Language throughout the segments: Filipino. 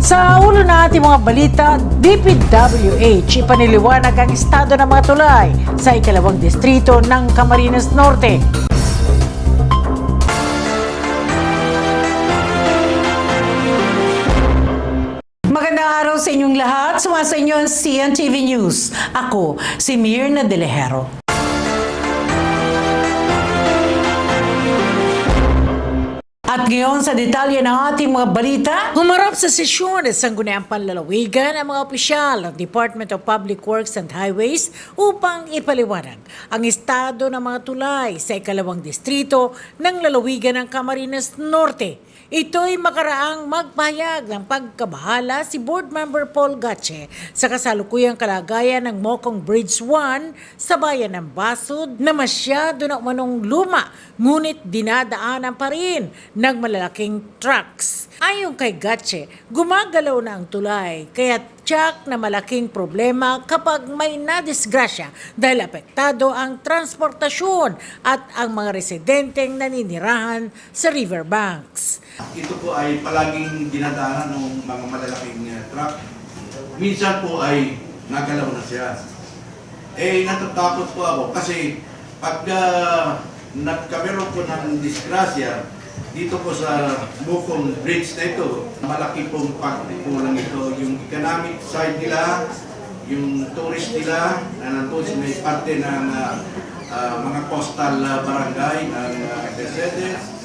Sa ulo na ating mga balita, DPWH ipaniliwanag ang estado ng mga tulay sa ikalawang distrito ng Camarines Norte. Magandang araw sa inyong lahat. Sumasa inyo ang CNTV News. Ako, si Mirna De Lejero. At ngayon sa detalye ng ating mga balita, humarap sa sesyon sa Sangguniang Panlalawigan ang mga opisyal ng Department of Public Works and Highways upang ipaliwanag ang estado ng mga tulay sa ikalawang distrito ng lalawigan ng Camarines Norte. Ito'y makaraang magpahayag ng pagkabahala si Board Member Paul Gatche sa kasalukuyang kalagayan ng Mokong Bridge 1 sa bayan ng Basud na masyado na umanong luma ngunit dinadaanan pa rin ng malalaking trucks. Ayon kay Gatche, gumagalaw na ang tulay kaya tiyak na malaking problema kapag may nadisgrasya dahil apektado ang transportasyon at ang mga residenteng naninirahan sa riverbanks. Ito po ay palaging dinadaanan ng mga malalaking truck. Minsan po ay nagalaw na siya. Natatakot po ako kasi pag nagkameron po ng disgrasya, dito po sa Mokong Bridge na ito, malaki pong pagkulang ito. Yung economic side nila, yung tourist nila, na nandun sa may parte ng mga coastal barangay ng Mercedes,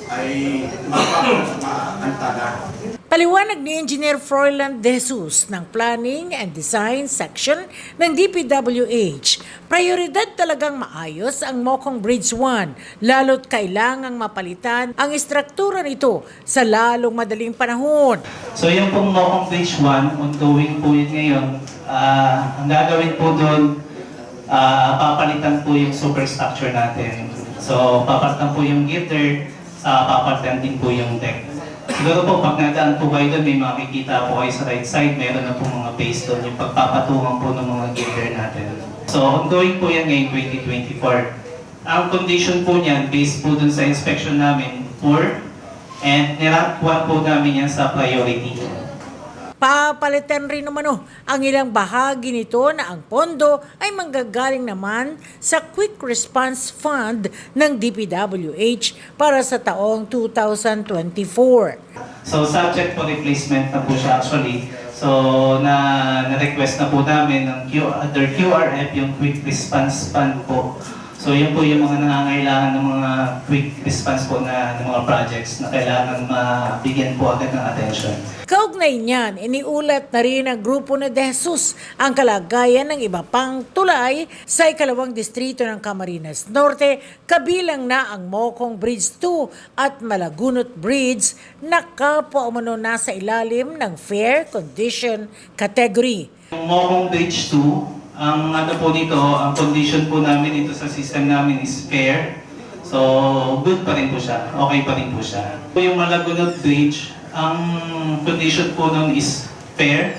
ay mapapantada. Paliwanag ni Engineer Froilan De Jesus ng Planning and Design Section ng DPWH, prioridad talagang maayos ang Mokong Bridge 1, lalo't kailangang mapalitan ang istruktura nito sa lalong madaling panahon. So yung pong Mokong Bridge 1, ongoing po yun ngayon. Ang gagawin po doon, papalitan po yung superstructure natin. So papalitan po yung girder, papalitan din po yung deck. Siguro po, pag nadaan po kayo doon, may makikita po kayo sa right side, meron na po mga base doon, yung pagpapatungan po ng mga girder natin. So, ongoing po yan ngayong 2024. Ang condition po niyan, based po doon sa inspection namin, poor, and nirank 1 po namin yan sa priority. Papalitan rin naman ang ilang bahagi nito na ang pondo ay manggagaling naman sa Quick Response Fund ng DPWH para sa taong 2024. So subject for replacement na po siya actually. So na-request na po namin ng under QRF yung Quick Response Fund po. So yun po yung mga nangangailangan ng mga quick response po na ng mga projects na kailangan mabigyan po agad ng attention. Kaugnay niyan, iniulat na rin ng grupo na De Jesus ang kalagayan ng iba pang tulay sa ikalawang distrito ng Camarines Norte, kabilang na ang Mokong Bridge 2 at Malagunot Bridge na kapwa umano nasa ilalim ng Fair Condition Category. Yung Mokong Bridge 2, ang ano po dito, ang condition po namin dito sa system namin is fair. So, good pa rin po siya. Okay pa rin po siya. Yung Malagunot Bridge, ang condition po nun is fair.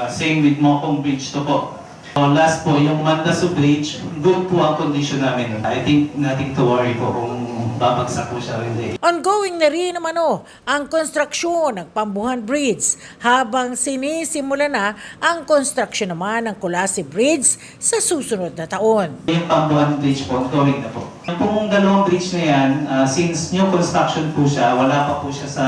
Same with Mokong Bridge to po. So, last po, yung Mandasu Bridge, good po ang condition namin. I think nothing to worry po kung babagsak po siya hindi. Ongoing na rin naman ang konstruksyon ng Pambuhan Bridge habang sinisimula na ang konstruksyon naman ng Colase Bridge sa susunod na taon. Yung Pambuhan Bridge po, ongoing na po. Yung pong dalawang bridge na yan, since new construction po siya, wala pa po siya sa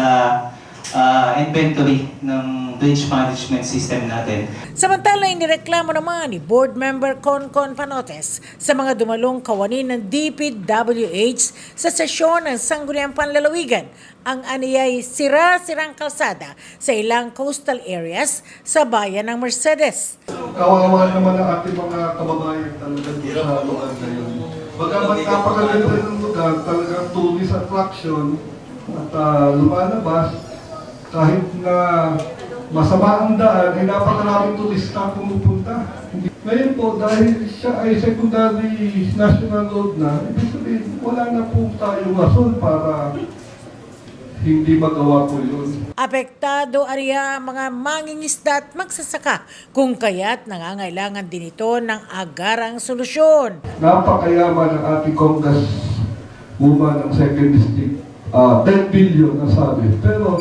inventory ng bridge management system natin. Samantala, inireklamo naman ni Board Member Concon Panotes sa mga dumalong kawani ng DPWH sa sesyon ng Sangguniang Panlalawigan ang aniyay sira-sirang kalsada sa ilang coastal areas sa bayan ng Mercedes. Kawawa naman ang ating mga kababayan talaga sa lugar na yun. Bagamat napakaganda ng lugar, talagang tourist attraction at lumalabas, kahit na masama ang daan, ay napakaraming turista pumupunta. Ngayon po, dahil siya ay secondary national road na, ibig sabihin, wala na po tayong rason para hindi magawa po yun. Apektado ariya mga mangingisda at magsasaka kung kaya't nangangailangan din ito ng agarang solusyon. Napakayaman ng ating Congresswoman ng 2nd District, 10 billion ang sabi. Pero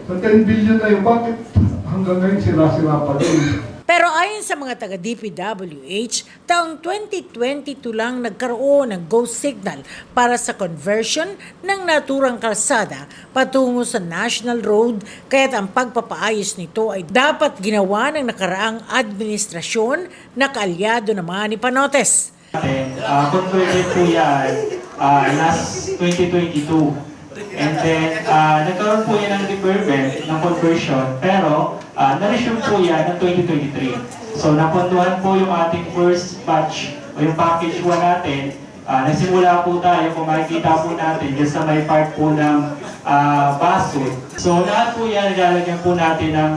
Sa 10 billion na yun, bakit hanggang ngayon sila-sila pa din? Pero ayon sa mga taga-DPWH, taong 2022 lang nagkaroon ng go signal para sa conversion ng naturang kalsada patungo sa National Road, kaya't ang pagpapaayos nito ay dapat ginawa ng nakaraang administrasyon na kaalyado naman ni Panotes. Converted po yan last 2022. And then, nagkaroon po yan ng deferment ng conversion, pero na-resume po yan ng 2023. So, napunduhan po yung ating first batch o yung package 1 natin. Nagsimula po tayo, kung makikita po natin, dyan sa may part po ng basket. So, lahat po yan, nilalagyan po natin ng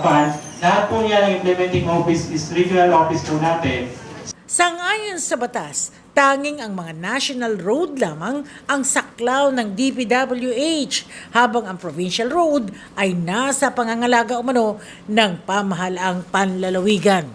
funds. Lahat po yan, ang implementing office is regional office po natin. Sangayon sa batas, tanging ang mga national road lamang ang saklaw ng DPWH, habang ang provincial road ay nasa pangangalaga umano ng pamahalaang panlalawigan.